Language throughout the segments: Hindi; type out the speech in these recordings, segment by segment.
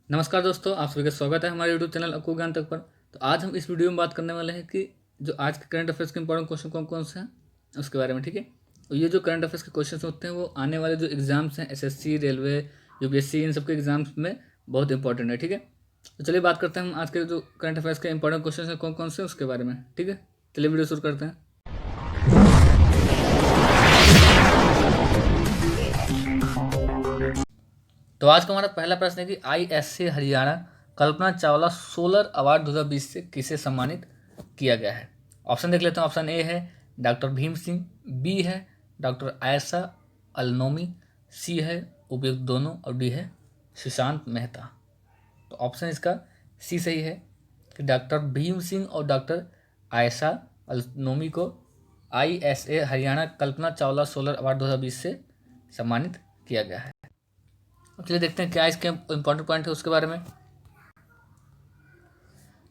नमस्कार दोस्तों, आप सभी का स्वागत है हमारे यूट्यूब चैनल अक्कू ज्ञान तक पर। तो आज हम इस वीडियो में बात करने वाले हैं कि जो आज के करंट अफेयर्स के इंपॉर्टेंट क्वेश्चन कौन कौन से हैं उसके बारे में। ठीक है, तो ये जो करंट अफेयर्स के क्वेश्चन होते हैं वो आने वाले जो एग्जाम्स हैं एसएससी, रेलवे, यूपीएससी, इन सबके एग्जाम्स में बहुत इंपॉर्टेंट है। ठीक है, तो चलिए बात करते हैं हम आज के जो करंट अफेयर्स के इंपॉर्टेंट क्वेश्चन हैं कौन कौन से उसके बारे में। ठीक है, चलिए वीडियो शुरू करते हैं। तो आज का हमारा पहला प्रश्न है कि ISC Haryana Kalpana Chawla solar award 2020 से किसे सम्मानित किया गया है। ऑप्शन देख लेते हैं। ऑप्शन ए है डॉक्टर भीम सिंह, बी है डॉक्टर आयशा अलनोमी, सी है उपयुक्त दोनों और डी है सुशांत मेहता। तो ऑप्शन इसका सी सही है कि डॉक्टर भीम सिंह और डॉक्टर आयशा अलनोमी को ISA Haryana Kalpana Chawla solar award 2020 से सम्मानित किया गया है। अब चलिए देखते हैं क्या इसके इम्पोर्टेंट पॉइंट है उसके बारे में।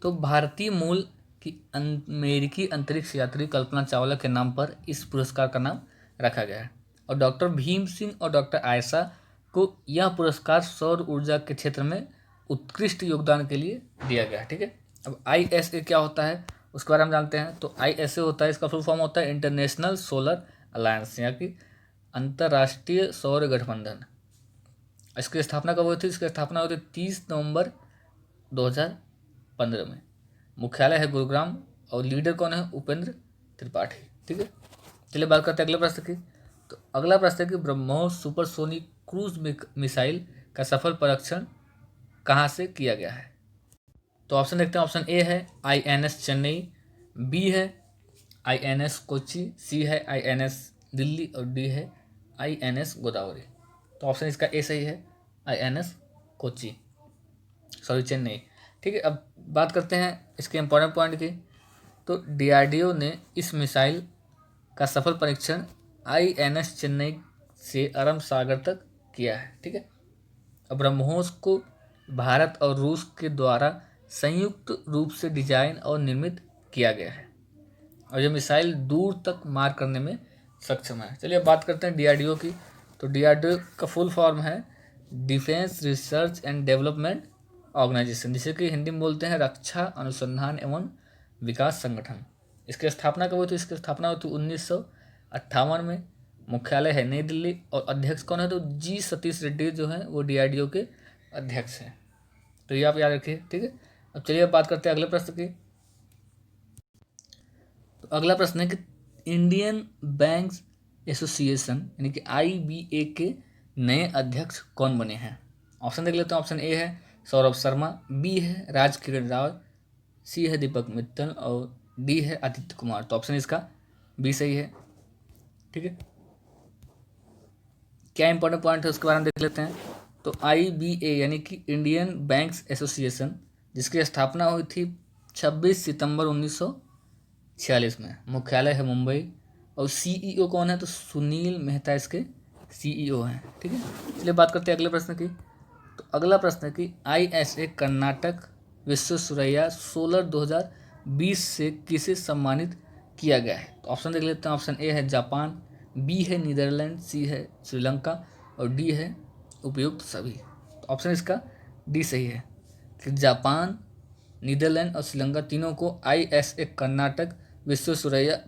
तो भारतीय मूल की अमेरिकी अंतरिक्ष यात्री कल्पना चावला के नाम पर इस पुरस्कार का नाम रखा गया है और डॉक्टर भीम सिंह और डॉक्टर आयशा को यह पुरस्कार सौर ऊर्जा के क्षेत्र में उत्कृष्ट योगदान के लिए दिया गया है। ठीक है, अब आईएसए क्या होता है उसके बारे में जानते हैं। तो आईएसए होता है, इसका फुल फॉर्म होता है इंटरनेशनल सोलर अलायंस, यानी कि अंतर्राष्ट्रीय सौर गठबंधन। इसकी स्थापना कब हुई थी? इसकी स्थापना हुई थी 30 नवंबर 2015 में। मुख्यालय है गुरुग्राम और लीडर कौन है? उपेंद्र त्रिपाठी। ठीक है, चलिए बात करते हैं अगले प्रश्न की। तो अगला प्रश्न है कि ब्रह्मोस सुपरसोनिक क्रूज मिसाइल का सफल परीक्षण कहाँ से किया गया है। तो ऑप्शन देखते हैं। ऑप्शन ए है आईएनएस चेन्नई, बी है आईएनएस कोच्चि, सी है आईएनएस दिल्ली और डी है आईएनएस गोदावरी। तो ऑप्शन इसका ए सही है, आईएनएस कोच्चि, सॉरी चेन्नई। ठीक है, अब बात करते हैं इसके इम्पोर्टेंट पॉइंट की। तो डीआरडीओ ने इस मिसाइल का सफल परीक्षण आईएनएस चेन्नई से अरब सागर तक किया है। ठीक है, अब ब्रह्मोस को भारत और रूस के द्वारा संयुक्त रूप से डिजाइन और निर्मित किया गया है और यह मिसाइल दूर तक मार करने में सक्षम है। चलिए अब बात करते हैं डीआरडीओ की। तो डीआरडीओ का फुल फॉर्म है defence research and development organisation, जिसे कि हिंदी में बोलते हैं रक्षा अनुसंधान एवं विकास संगठन। इसकी स्थापना कब हुई थी? इसकी स्थापना हुई थी 1958 में। मुख्यालय है नई दिल्ली और अध्यक्ष कौन है? तो जी सतीश रेड्डी जो हैं वो डीआरडीओ के अध्यक्ष हैं। तो ये आप याद रखिए। ठीक है, अब चलिए अब बात करते हैं अगले प्रश्न की। तो अगला प्रश्न है कि इंडियन बैंक्स एसोसिएशन यानी कि आईबीए के नए अध्यक्ष कौन बने हैं। ऑप्शन देख लेते हैं। ऑप्शन ए है सौरभ शर्मा, बी है राज किरण राव, सी है दीपक मित्तल और डी है आदित्य कुमार। तो ऑप्शन इसका बी सही है। ठीक है, क्या इंपॉर्टेंट पॉइंट है उसके बारे में देख लेते हैं। तो आईबीए यानी कि इंडियन बैंक्स एसोसिएशन, जिसकी स्थापना हुई थी 26 सितंबर 1946 में। मुख्यालय है मुंबई और सीईओ कौन है? तो सुनील मेहता इसके सीईओ हैं। ठीक है, चलिए बात करते हैं अगले प्रश्न की। तो अगला प्रश्न है कि आईएसए कर्नाटक विश्वेश्वरैया सोलर 2020 से किसे सम्मानित किया गया है। तो ऑप्शन देख लेते हैं। ऑप्शन ए है जापान, बी है नीदरलैंड, सी है श्रीलंका और डी है उपयुक्त सभी। तो ऑप्शन इसका डी सही है कि जापान, नीदरलैंड और श्रीलंका तीनों को आईएसए कर्नाटक विश्वेश्वरैया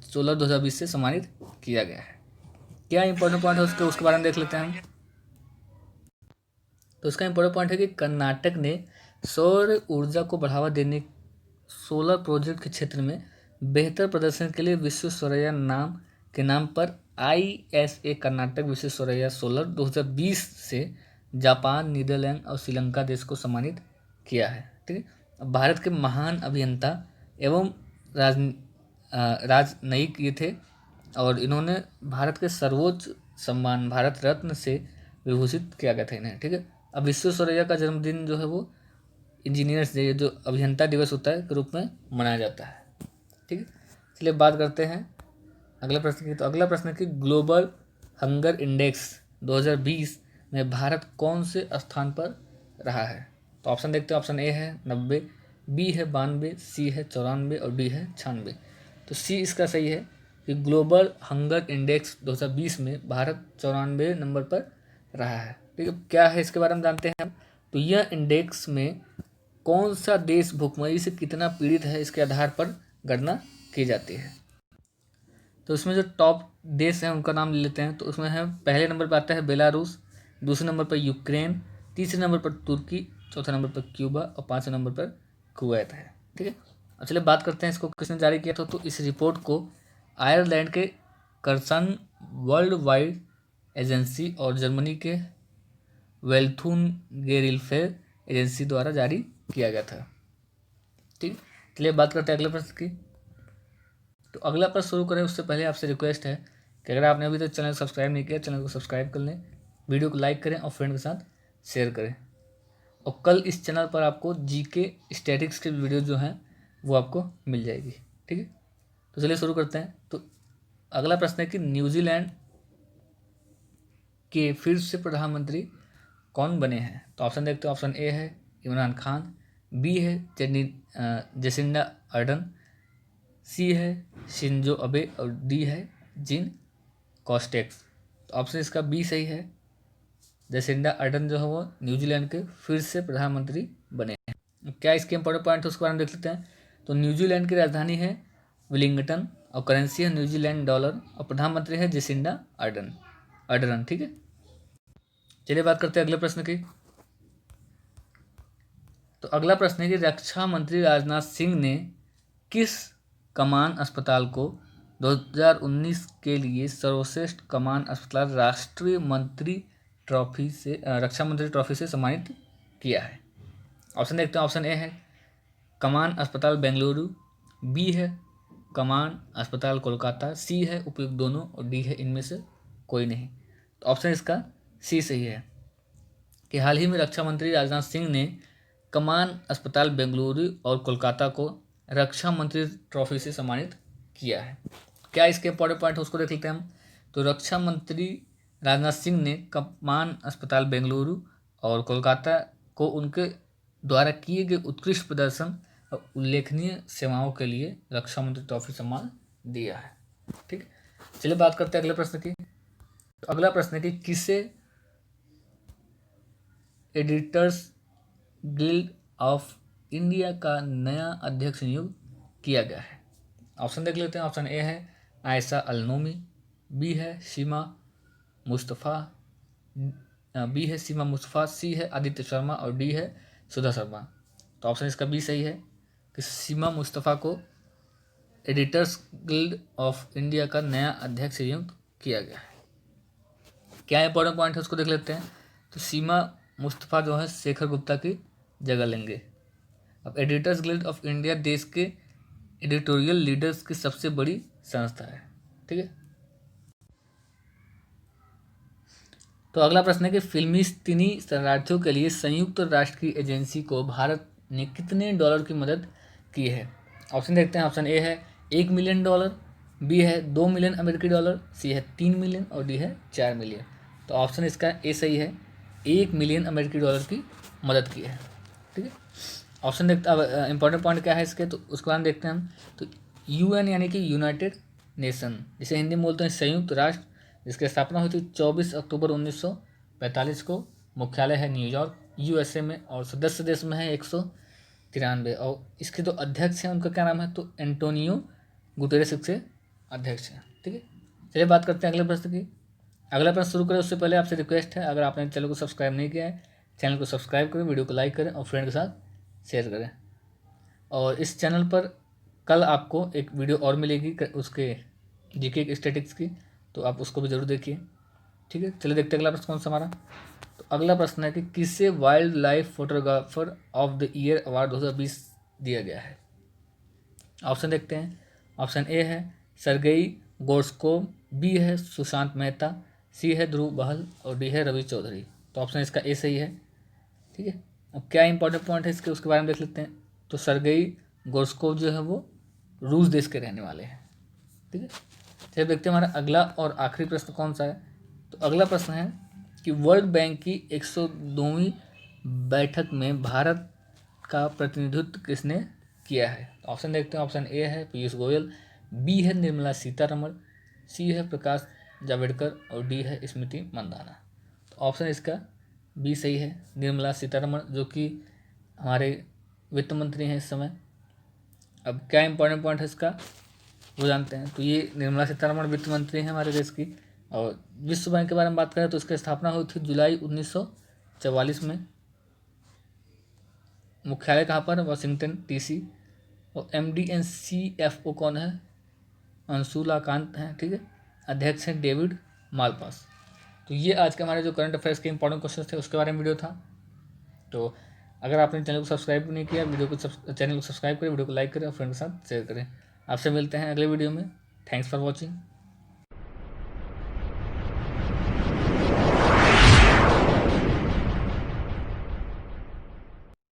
सोलर 2020 से सम्मानित किया गया है। क्या इंपॉर्टेंट पॉइंट है उसके बारे में देख लेते हैं हम। तो इसका इंपॉर्टेंट पॉइंट है कि कर्नाटक ने सौर ऊर्जा को बढ़ावा देने सोलर प्रोजेक्ट के क्षेत्र में बेहतर प्रदर्शन के लिए विश्वेश्वरैया के नाम पर आईएसए कर्नाटक विश्वेश्वरैया सोलर 2020 से जापान, नीदरलैंड और श्रीलंका देश को सम्मानित किया है। ठीक है, भारत के महान अभियंता एवं राजनयिक ये थे और इन्होंने भारत के सर्वोच्च सम्मान भारत रत्न से विभूषित किया गया था इन्हें। ठीक है, अब विश्वेश्वरैया का जन्मदिन जो है वो इंजीनियर्स डे, जो अभियंता दिवस होता है, के रूप में मनाया जाता है। ठीक है, चलिए बात करते हैं अगला प्रश्न की। तो अगला प्रश्न है कि ग्लोबल हंगर इंडेक्स 2020 में भारत कौन से स्थान पर रहा है। तो ऑप्शन देखते हैं। ऑप्शन ए है 90, बी है 92, सी है 94 और डी है 96। तो सी इसका सही है कि ग्लोबल हंगर इंडेक्स 2020 में भारत 94 नंबर पर रहा है। ठीक है, क्या है इसके बारे में जानते हैं हम। तो यह इंडेक्स में कौन सा देश भुखमरी से कितना पीड़ित है इसके आधार पर गणना की जाती है। तो इसमें जो टॉप देश हैं उनका नाम ले लेते हैं। तो उसमें है पहले नंबर पर आता है बेलारूस, दूसरे नंबर पर यूक्रेन, तीसरे नंबर पर तुर्की, चौथे नंबर पर क्यूबा और पाँचवें नंबर पर कुवैत है। ठीक है, अब चलिए बात करते हैं इसको किसने जारी किया था। तो इस रिपोर्ट को आयरलैंड के कर्सन वर्ल्ड वाइड एजेंसी और जर्मनी के वेल्थुन गेरिल्फेर एजेंसी द्वारा जारी किया गया था। ठीक, चलिए बात करते हैं अगले प्रश्न की। तो अगला प्रश्न शुरू करें उससे पहले आपसे रिक्वेस्ट है कि अगर आपने अभी तक चैनल सब्सक्राइब नहीं किया, चैनल को सब्सक्राइब कर लें, वीडियो को लाइक करें और फ्रेंड के साथ शेयर करें। और कल इस चैनल पर आपको जीके स्टैटिक्स के वीडियो जो हैं वो आपको मिल जाएगी। ठीक है, तो चलिए शुरू करते हैं। तो अगला प्रश्न है कि न्यूजीलैंड के फिर से प्रधानमंत्री कौन बने हैं। तो ऑप्शन देखते हैं। ऑप्शन ए है इमरान खान, बी है जेसिंडा अर्डन, सी है शिंजो अबे और डी है जिन कॉस्टेक्स। तो ऑप्शन इसका बी सही है। जेसिंडा अर्डन जो है वो न्यूजीलैंड के फिर से प्रधानमंत्री बने हैं। क्या इसके इंपॉर्टेंट पॉइंट है उसके बारे में देख लेते हैं। तो न्यूजीलैंड की राजधानी है विलिंगटन और करेंसी है न्यूजीलैंड डॉलर और प्रधानमंत्री है जेसिंडा अर्डन। ठीक है, चलिए बात करते हैं अगले प्रश्न की। तो अगला प्रश्न है कि रक्षा मंत्री राजनाथ सिंह ने किस कमान अस्पताल को 2019 के लिए सर्वश्रेष्ठ कमान अस्पताल राष्ट्रीय मंत्री ट्रॉफी से रक्षा मंत्री ट्रॉफी से सम्मानित किया है। ऑप्शन देखते हैं। ऑप्शन ए है कमान अस्पताल बेंगलुरु, बी है कमान अस्पताल कोलकाता, सी है उपयुक्त दोनों और डी है इनमें से कोई नहीं। तो ऑप्शन इसका सी सही है कि हाल ही में रक्षा मंत्री राजनाथ सिंह ने कमान अस्पताल बेंगलुरु और कोलकाता को रक्षा मंत्री ट्रॉफी से सम्मानित किया है। क्या इसके इंपॉर्टेंट पॉइंट है उसको देख लेते हैं हम। तो रक्षा मंत्री राजनाथ सिंह ने कमान अस्पताल बेंगलुरु और कोलकाता को उनके द्वारा किए गए उत्कृष्ट प्रदर्शन और उल्लेखनीय सेवाओं के लिए रक्षा मंत्री ट्रॉफी सम्मान दिया है। ठीक, चलिए बात करते हैं अगले प्रश्न की। तो अगला प्रश्न है कि किसे एडिटर्स गिल्ड ऑफ इंडिया का नया अध्यक्ष नियुक्त किया गया है। ऑप्शन देख लेते हैं। ऑप्शन ए है आयशा अलनोमी, बी है सीमा मुस्तफ़ा, सी है आदित्य शर्मा और डी है सुधा शर्मा। तो ऑप्शन इसका बी सही है कि सीमा मुस्तफ़ा को एडिटर्स गिल्ड ऑफ इंडिया का नया अध्यक्ष नियुक्त किया गया है। क्या इंपॉर्टेंट पॉइंट है उसको देख लेते हैं। तो सीमा मुस्तफ़ा जो है शेखर गुप्ता की जगह लेंगे। अब एडिटर्स गिल्ड ऑफ इंडिया देश के एडिटोरियल लीडर्स की सबसे बड़ी संस्था है। ठीक है, तो अगला प्रश्न है कि फिलिस्तीनी शरणार्थियों के लिए संयुक्त राष्ट्र की एजेंसी को भारत ने कितने डॉलर की मदद की है। ऑप्शन देखते हैं। ऑप्शन ए है $1 मिलियन, बी है $2 मिलियन अमेरिकी डॉलर, सी है $3 मिलियन और डी है $4 मिलियन। तो ऑप्शन इसका ए सही है, $1 मिलियन अमेरिकी डॉलर की मदद की है। ठीक है, ऑप्शन देखते अब इंपॉर्टेंट पॉइंट क्या है इसके, तो उसके बाद देखते हैं हम। तो UN यानी कि यूनाइटेड नेशन, जिसे हिंदी में बोलते हैं संयुक्त राष्ट्र, जिसकी स्थापना हुई थी 24 अक्टूबर 1945 को, मुख्यालय है न्यूयॉर्क USA में और सदस्य देश में है 193। और इसके जो अध्यक्ष हैं उनका क्या नाम है, तो एंटोनियो गुतेरेस इसके अध्यक्ष हैं। ठीक है, चलिए बात करते हैं अगले प्रश्न की। अगला प्रश्न शुरू करें उससे पहले आपसे रिक्वेस्ट है, अगर आपने चैनल को सब्सक्राइब नहीं किया है, चैनल को सब्सक्राइब करें, वीडियो को लाइक करें और फ्रेंड के साथ शेयर करें। और इस चैनल पर कल आपको एक वीडियो और मिलेगी उसके जीके स्टैटिक्स की, तो आप उसको भी जरूर देखिए। ठीक है, चलिए देखते हैं अगला प्रश्न कौन सा हमारा। तो अगला प्रश्न है कि किसे wild life photographer of the year award 2020 दिया गया है। ऑप्शन देखते हैं। ऑप्शन ए है सरगेई गोर्स्कोव, बी है सुशांत मेहता, सी है ध्रुव बहल और डी है रवि चौधरी। तो ऑप्शन इसका ए सही है। ठीक है, अब क्या इंपॉर्टेंट पॉइंट है इसके उसके बारे में देख लेते हैं। तो सरगेई गोर्स्कोव जो है वो रूस देश के रहने वाले हैं। ठीक है, चलिए देखते हैं हमारा अगला और आखिरी प्रश्न कौन सा है। तो अगला प्रश्न है कि वर्ल्ड बैंक की 102वीं बैठक में भारत का प्रतिनिधित्व किसने किया है। ऑप्शन देखते हैं। ऑप्शन ए है पीयूष गोयल, बी है निर्मला सीतारमण, सी है प्रकाश जावड़ेकर और डी है स्मृति मंदाना। तो ऑप्शन इसका बी सही है, निर्मला सीतारमण, जो कि हमारे वित्त मंत्री हैं इस समय। अब क्या इंपॉर्टेंट पॉइंट है इसका वो जानते हैं। तो ये निर्मला सीतारमण वित्त मंत्री हैं हमारे देश की। और विश्व बैंक के बारे में बात करें तो इसकी स्थापना हुई थी जुलाई 1944 में। मुख्यालय कहाँ पर? Washington DC। और MD&CFO कौन है? अंशुलाकांत हैं, ठीक है। अध्यक्ष हैं डेविड मालपास। तो ये आज के हमारे जो करंट अफेयर्स के इंपॉर्टेंट क्वेश्चन थे उसके बारे में वीडियो था। तो अगर आपने चैनल को सब्सक्राइब नहीं किया, चैनल को सब्सक्राइब करें, वीडियो को लाइक करें और फ्रेंड के साथ शेयर करें। आपसे मिलते हैं अगले वीडियो में। Thanks for watching.